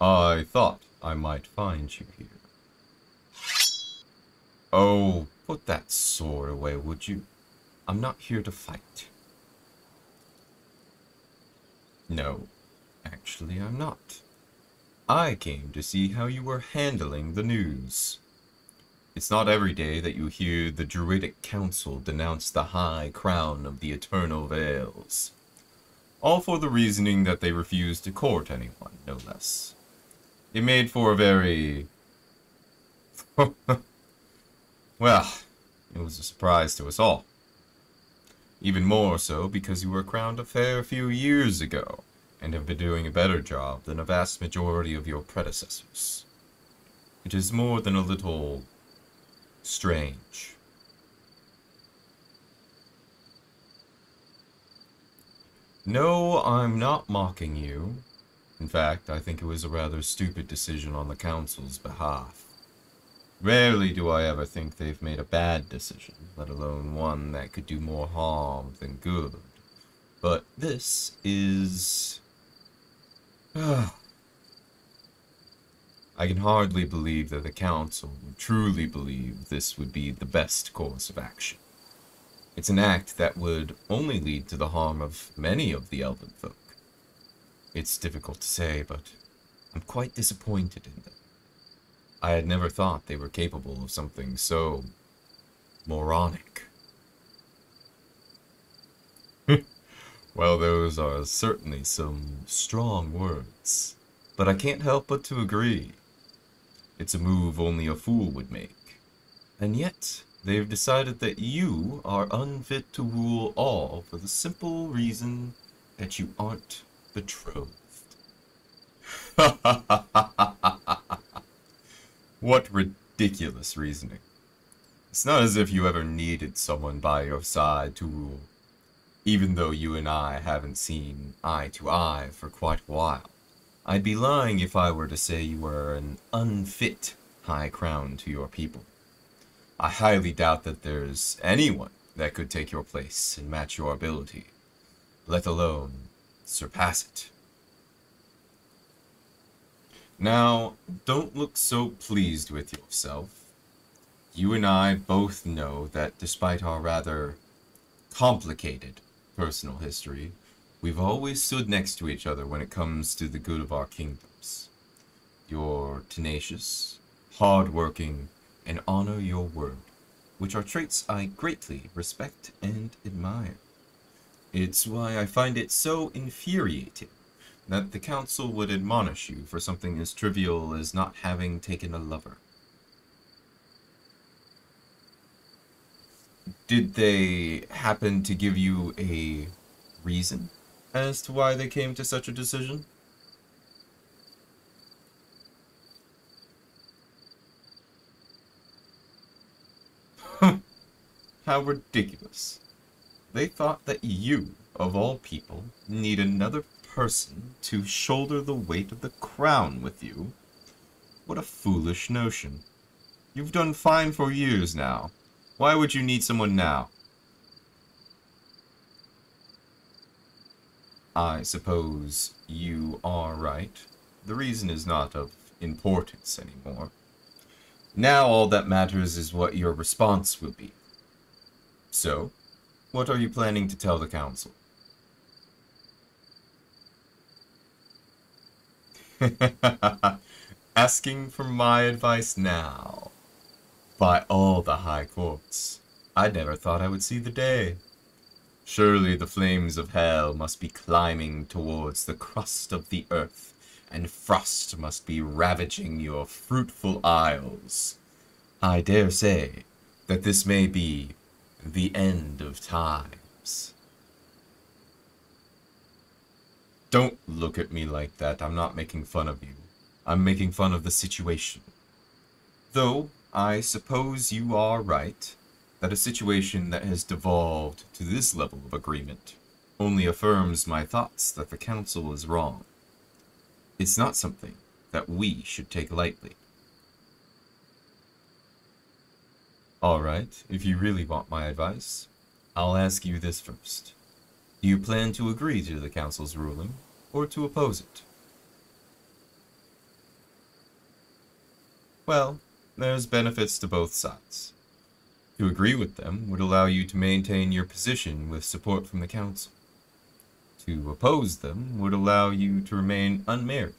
I thought I might find you here. Oh, put that sword away, would you? I'm not here to fight. No, actually I'm not. I came to see how you were handling the news. It's not every day that you hear the Druidic Council denounce the high crown of the Eternal Vales. All for the reasoning that they refuse to court anyone, no less. It made for a very... well, it was a surprise to us all. Even more so because you were crowned a fair few years ago, and have been doing a better job than a vast majority of your predecessors. It is more than a little... strange. No, I'm not mocking you. In fact, I think it was a rather stupid decision on the Council's behalf. Rarely do I ever think they've made a bad decision, let alone one that could do more harm than good. But this is... I can hardly believe that the Council would truly believe this would be the best course of action. It's an act that would only lead to the harm of many of the elven folk. It's difficult to say, but I'm quite disappointed in them. I had never thought they were capable of something so... moronic. Well, those are certainly some strong words, but I can't help but to agree. It's a move only a fool would make. And yet, they've decided that you are unfit to rule all for the simple reason that you aren't betrothed. What ridiculous reasoning. It's not as if you ever needed someone by your side to rule, even though you and I haven't seen eye to eye for quite a while. I'd be lying if I were to say you were an unfit high crown to your people. I highly doubt that there's anyone that could take your place and match your ability, let alone surpass it. Now, don't look so pleased with yourself. You and I both know that despite our rather complicated personal history, we've always stood next to each other when it comes to the good of our kingdoms. You're tenacious, hard-working, and honor your word, which are traits I greatly respect and admire. It's why I find it so infuriating that the council would admonish you for something as trivial as not having taken a lover. Did they happen to give you a reason as to why they came to such a decision? How ridiculous. They thought that you, of all people, need another person to shoulder the weight of the crown with you. What a foolish notion. You've done fine for years now. Why would you need someone now? I suppose you are right. The reason is not of importance anymore. Now all that matters is what your response will be. So, what are you planning to tell the council? Asking for my advice now. By all the high courts, I never thought I would see the day. Surely the flames of hell must be climbing towards the crust of the earth, and frost must be ravaging your fruitful isles. I dare say that this may be the end of times. Don't look at me like that. I'm not making fun of you. I'm making fun of the situation. Though, I suppose you are right that a situation that has devolved to this level of agreement only affirms my thoughts that the council is wrong. It's not something that we should take lightly. Alright, if you really want my advice, I'll ask you this first. Do you plan to agree to the council's ruling, or to oppose it? Well, there's benefits to both sides. To agree with them would allow you to maintain your position with support from the council. To oppose them would allow you to remain unmarried,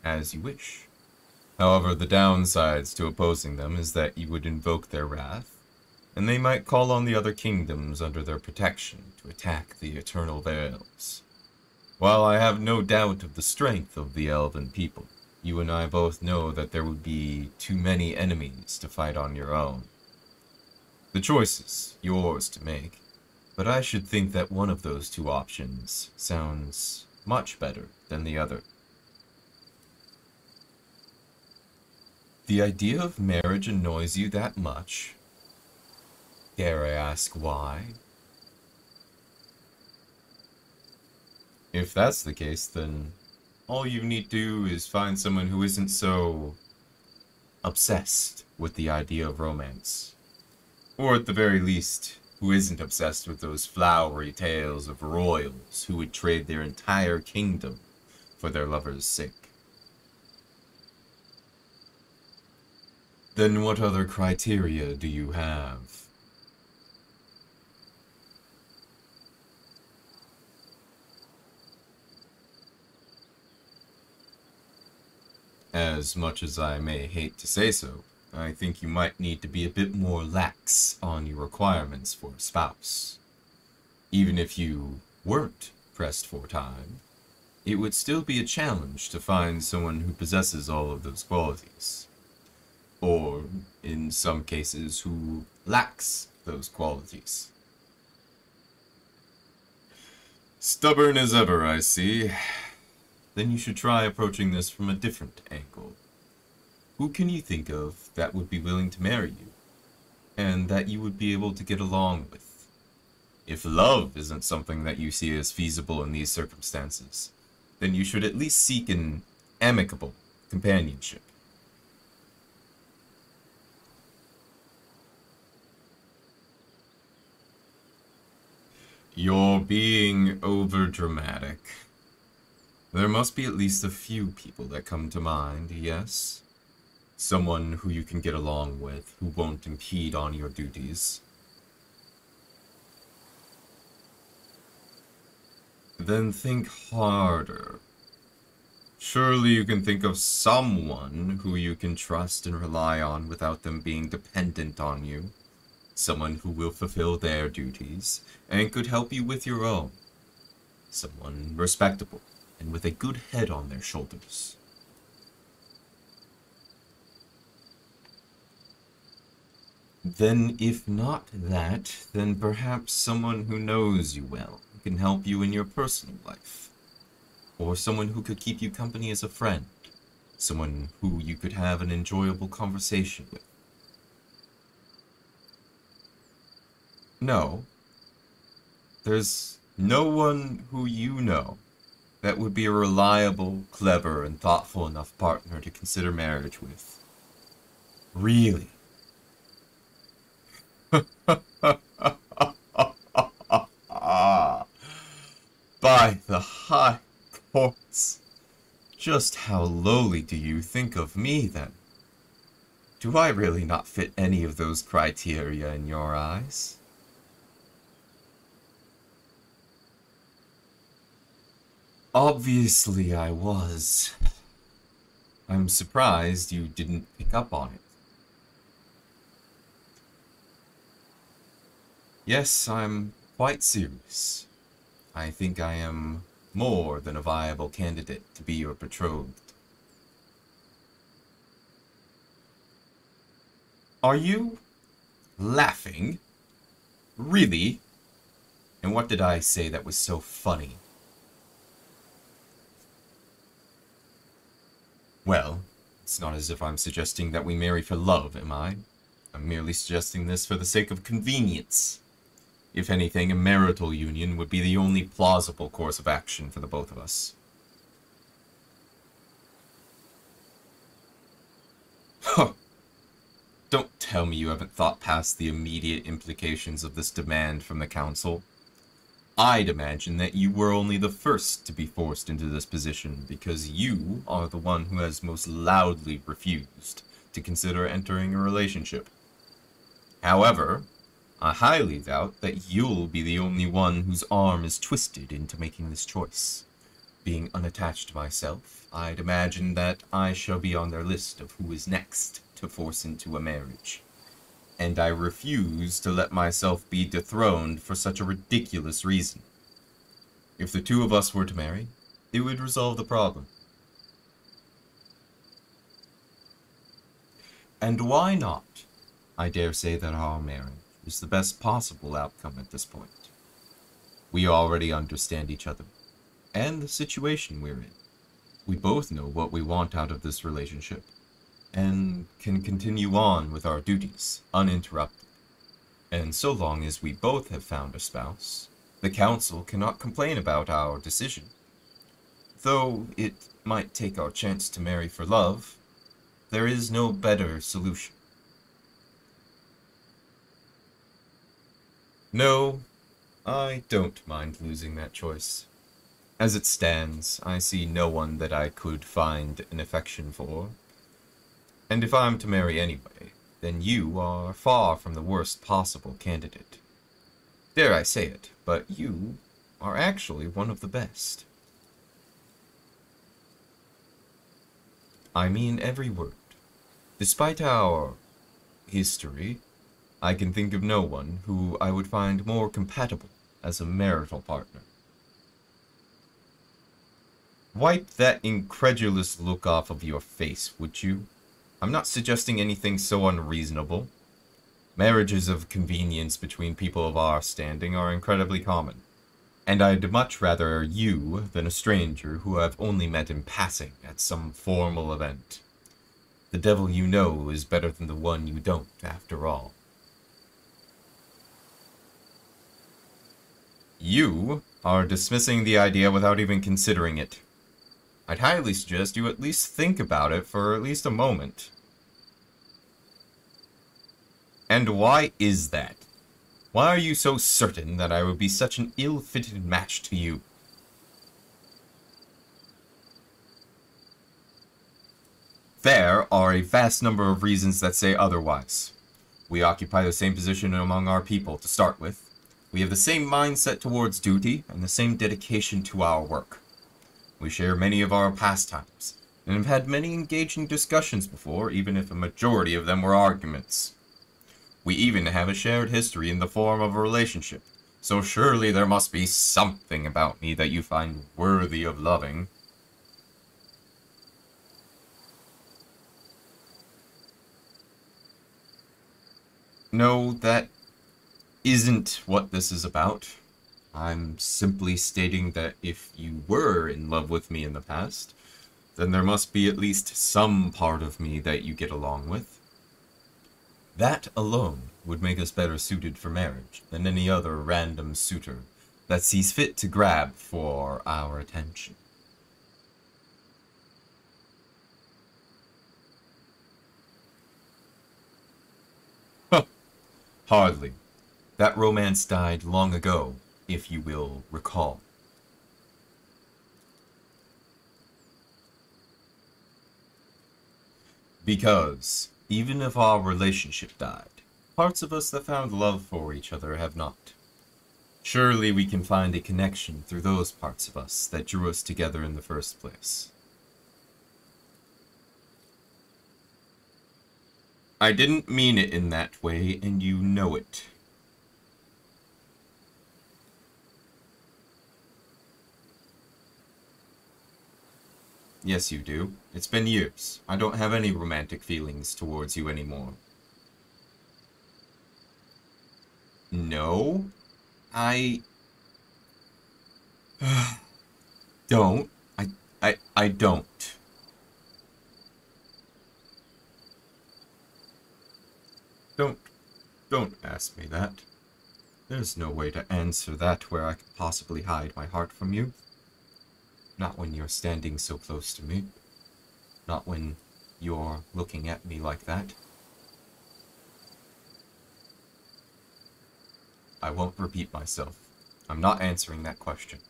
as you wish. However, the downsides to opposing them is that you would invoke their wrath, and they might call on the other kingdoms under their protection to attack the Eternal Vales. While I have no doubt of the strength of the elven people, you and I both know that there would be too many enemies to fight on your own. The choice is yours to make, but I should think that one of those two options sounds much better than the other. The idea of marriage annoys you that much? Dare I ask why? If that's the case, then all you need to do is find someone who isn't so obsessed with the idea of romance. Or at the very least, who isn't obsessed with those flowery tales of royals who would trade their entire kingdom for their lover's sake. Then what other criteria do you have? As much as I may hate to say so, I think you might need to be a bit more lax on your requirements for a spouse. Even if you weren't pressed for time, it would still be a challenge to find someone who possesses all of those qualities. Or, in some cases, who lacks those qualities. Stubborn as ever, I see. Then you should try approaching this from a different angle. Who can you think of that would be willing to marry you, and that you would be able to get along with? If love isn't something that you see as feasible in these circumstances, then you should at least seek an amicable companionship. You're being overdramatic. There must be at least a few people that come to mind, yes? Someone who you can get along with, who won't impede on your duties. Then think harder. Surely you can think of someone who you can trust and rely on without them being dependent on you. Someone who will fulfill their duties, and could help you with your own. Someone respectable, and with a good head on their shoulders. Then, if not that, then perhaps someone who knows you well, who can help you in your personal life. Or someone who could keep you company as a friend. Someone who you could have an enjoyable conversation with. No. There's no one who you know that would be a reliable, clever, and thoughtful enough partner to consider marriage with. Really? By the high courts, just how lowly do you think of me, then? Do I really not fit any of those criteria in your eyes? Obviously I was. I'm surprised you didn't pick up on it. Yes, I'm quite serious. I think I am more than a viable candidate to be your betrothed. Are you laughing? Really? And what did I say that was so funny? Well, it's not as if I'm suggesting that we marry for love, am I? I'm merely suggesting this for the sake of convenience. If anything, a marital union would be the only plausible course of action for the both of us. Huh. Don't tell me you haven't thought past the immediate implications of this demand from the council. I'd imagine that you were only the first to be forced into this position because you are the one who has most loudly refused to consider entering a relationship. However, I highly doubt that you'll be the only one whose arm is twisted into making this choice. Being unattached myself, I'd imagine that I shall be on their list of who is next to force into a marriage. And I refuse to let myself be dethroned for such a ridiculous reason. If the two of us were to marry, it would resolve the problem. And why not? I dare say that our marriage is the best possible outcome at this point. We already understand each other, and the situation we're in. We both know what we want out of this relationship, and can continue on with our duties, uninterrupted. And so long as we both have found a spouse, the council cannot complain about our decision. Though it might take our chance to marry for love, there is no better solution. No, I don't mind losing that choice. As it stands, I see no one that I could find an affection for. And if I'm to marry anyway, then you are far from the worst possible candidate. Dare I say it, but you are actually one of the best. I mean every word. Despite our history, I can think of no one who I would find more compatible as a marital partner. Wipe that incredulous look off of your face, would you? I'm not suggesting anything so unreasonable. Marriages of convenience between people of our standing are incredibly common, and I'd much rather you than a stranger who I've only met in passing at some formal event. The devil you know is better than the one you don't, after all. You are dismissing the idea without even considering it. I'd highly suggest you at least think about it for at least a moment. And why is that? Why are you so certain that I would be such an ill-fitted match to you? There are a vast number of reasons that say otherwise. We occupy the same position among our people to start with. We have the same mindset towards duty and the same dedication to our work. We share many of our pastimes, and have had many engaging discussions before, even if a majority of them were arguments. We even have a shared history in the form of a relationship, so surely there must be something about me that you find worthy of loving. No, that isn't what this is about. I'm simply stating that if you were in love with me in the past, then there must be at least some part of me that you get along with. That alone would make us better suited for marriage than any other random suitor that sees fit to grab for our attention. Huh. Hardly. That romance died long ago, if you will recall. Because, even if our relationship died, parts of us that found love for each other have not. Surely we can find a connection through those parts of us that drew us together in the first place. I didn't mean it in that way, and you know it. Yes, you do. It's been years. I don't have any romantic feelings towards you anymore. No? I... don't. I don't. Don't ask me that. There's no way to answer that where I could possibly hide my heart from you. Not when you're standing so close to me. Not when you're looking at me like that. I won't repeat myself. I'm not answering that question.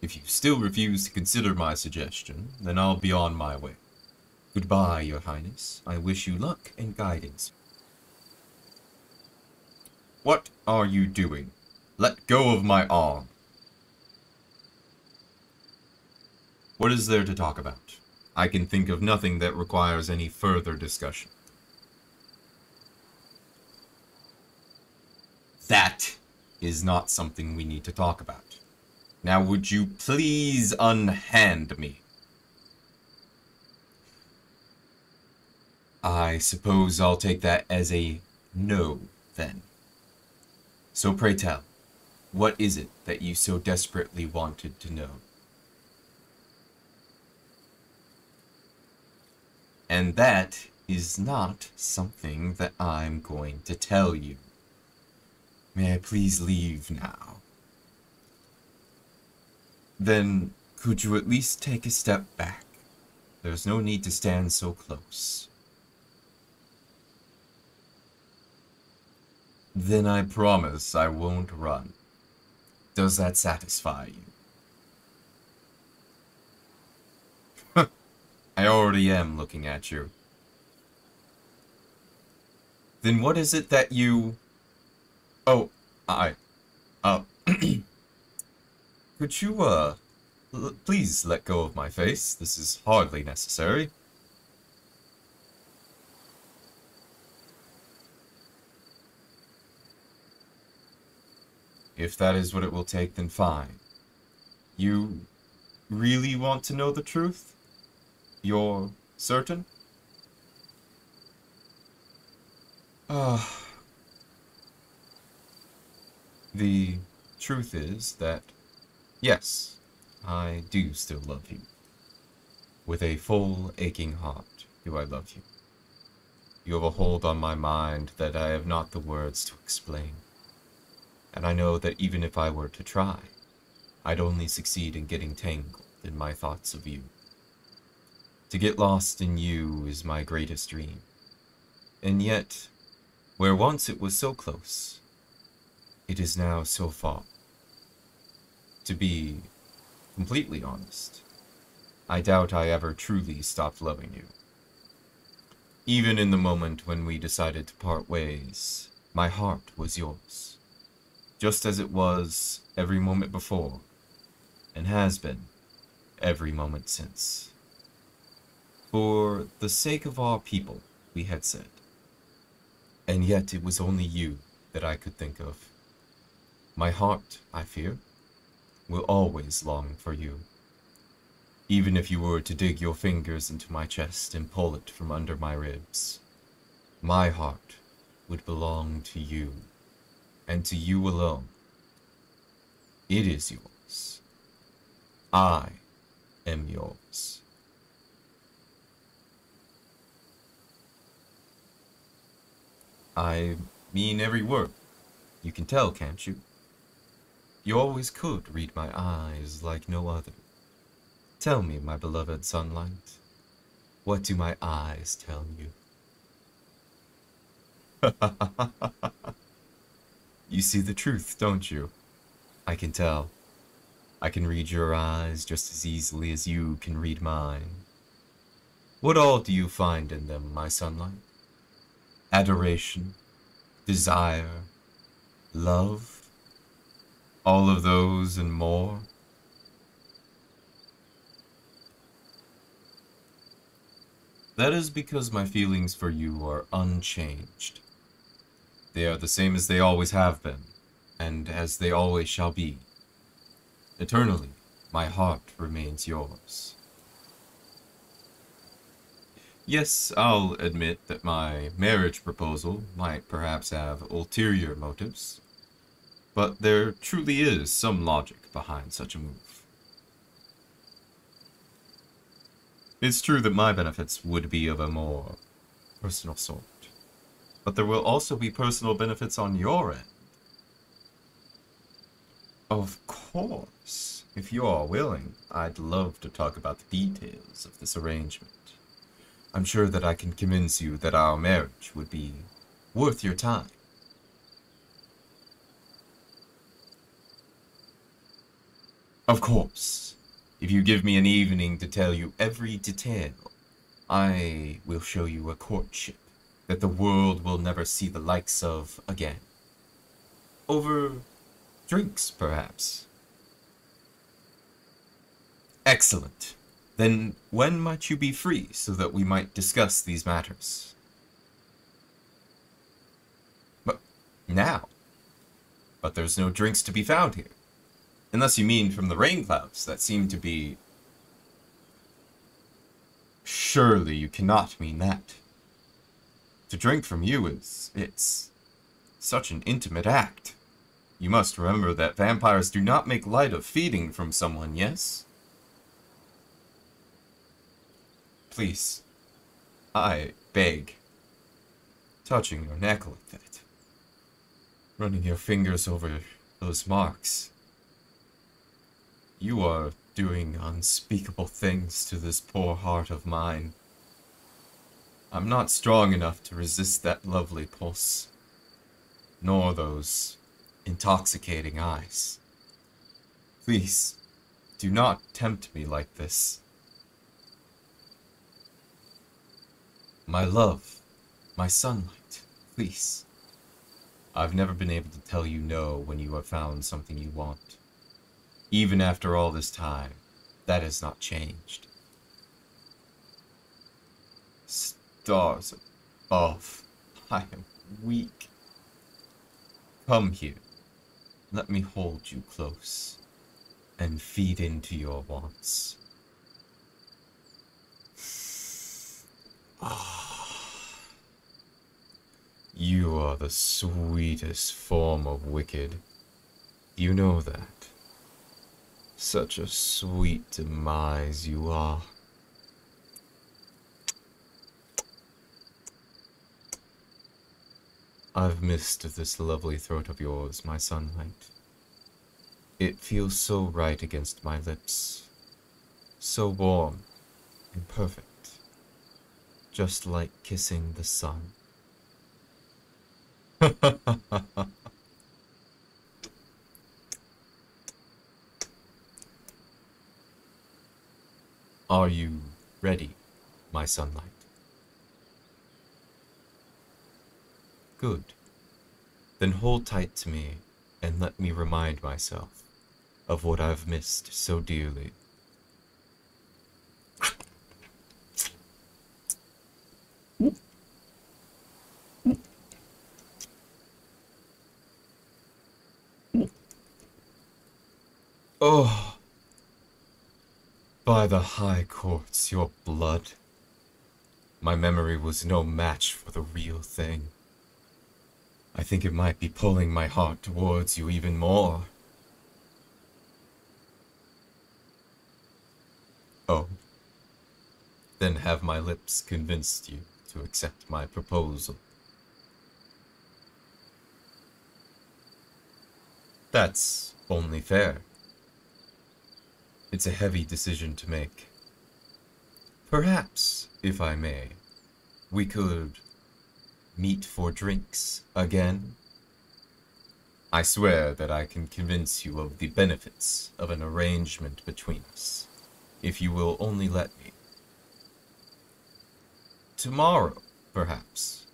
If you still refuse to consider my suggestion, then I'll be on my way. Goodbye, Your Highness. I wish you luck and guidance. What are you doing? Let go of my arm. What is there to talk about? I can think of nothing that requires any further discussion. That is not something we need to talk about. Now would you please unhand me? I suppose I'll take that as a no, then. So pray tell, what is it that you so desperately wanted to know? And that is not something that I'm going to tell you. May I please leave now? Then, could you at least take a step back? There's no need to stand so close. Then I promise I won't run. Does that satisfy you? I already am looking at you. Then what is it that you... Oh, could you, please let go of my face? This is hardly necessary. If that is what it will take, then fine. You really want to know the truth? You're certain? The truth is that, yes, I do still love you. With a full, aching heart do I love you. You have a hold on my mind that I have not the words to explain. And I know that even if I were to try, I'd only succeed in getting tangled in my thoughts of you. To get lost in you is my greatest dream. And yet, where once it was so close, it is now so far. To be completely honest, I doubt I ever truly stopped loving you. Even in the moment when we decided to part ways, my heart was yours. Just as it was every moment before, and has been every moment since. For the sake of our people, we had said. And yet it was only you that I could think of. My heart, I fear, will always long for you. Even if you were to dig your fingers into my chest and pull it from under my ribs, my heart would belong to you. And to you alone. It is yours. I am yours. I mean every word. You can tell, can't you? You always could read my eyes like no other. Tell me, my beloved sunlight, what do my eyes tell you? You see the truth, don't you? I can tell. I can read your eyes just as easily as you can read mine. What all do you find in them, my sunlight? Adoration, desire, love, all of those and more? That is because my feelings for you are unchanged. They are the same as they always have been, and as they always shall be. Eternally, my heart remains yours. Yes, I'll admit that my marriage proposal might perhaps have ulterior motives, but there truly is some logic behind such a move. It's true that my benefits would be of a more personal sort. But there will also be personal benefits on your end. Of course. If you are willing, I'd love to talk about the details of this arrangement. I'm sure that I can convince you that our marriage would be worth your time. Of course. If you give me an evening to tell you every detail, I will show you a courtship that the world will never see the likes of again. Over drinks, perhaps. Excellent. Then when might you be free so that we might discuss these matters? But now. But there's no drinks to be found here. Unless you mean from the rain clouds that seem to be... Surely you cannot mean that. To drink from you it's such an intimate act. You must remember that vampires do not make light of feeding from someone, yes? Please, I beg, touching your neck like that, running your fingers over those marks. You are doing unspeakable things to this poor heart of mine. I'm not strong enough to resist that lovely pulse, nor those intoxicating eyes. Please, do not tempt me like this. My love, my sunlight, please. I've never been able to tell you no when you have found something you want. Even after all this time, that has not changed. Stars above, I am weak. Come here, let me hold you close and feed into your wants. You are the sweetest form of wicked. You know that. Such a sweet demise you are. I've missed this lovely throat of yours, my sunlight. It feels so right against my lips. So warm and perfect. Just like kissing the sun. Are you ready, my sunlight? Good. Then hold tight to me and let me remind myself of what I've missed so dearly. Oh, by the high courts, your blood. My memory was no match for the real thing. I think it might be pulling my heart towards you even more. Oh, then have my lips convinced you to accept my proposal? That's only fair. It's a heavy decision to make. Perhaps, if I may, we could meet for drinks again? I swear that I can convince you of the benefits of an arrangement between us, if you will only let me. Tomorrow, perhaps.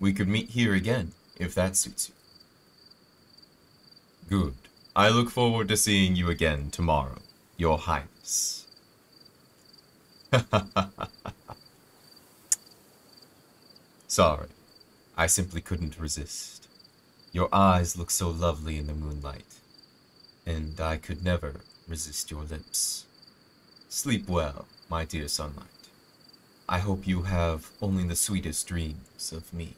We could meet here again, if that suits you. Good. I look forward to seeing you again tomorrow, Your Highness. Sorry, I simply couldn't resist. Your eyes look so lovely in the moonlight, and I could never resist your lips. Sleep well, my dear sunlight. I hope you have only the sweetest dreams of me.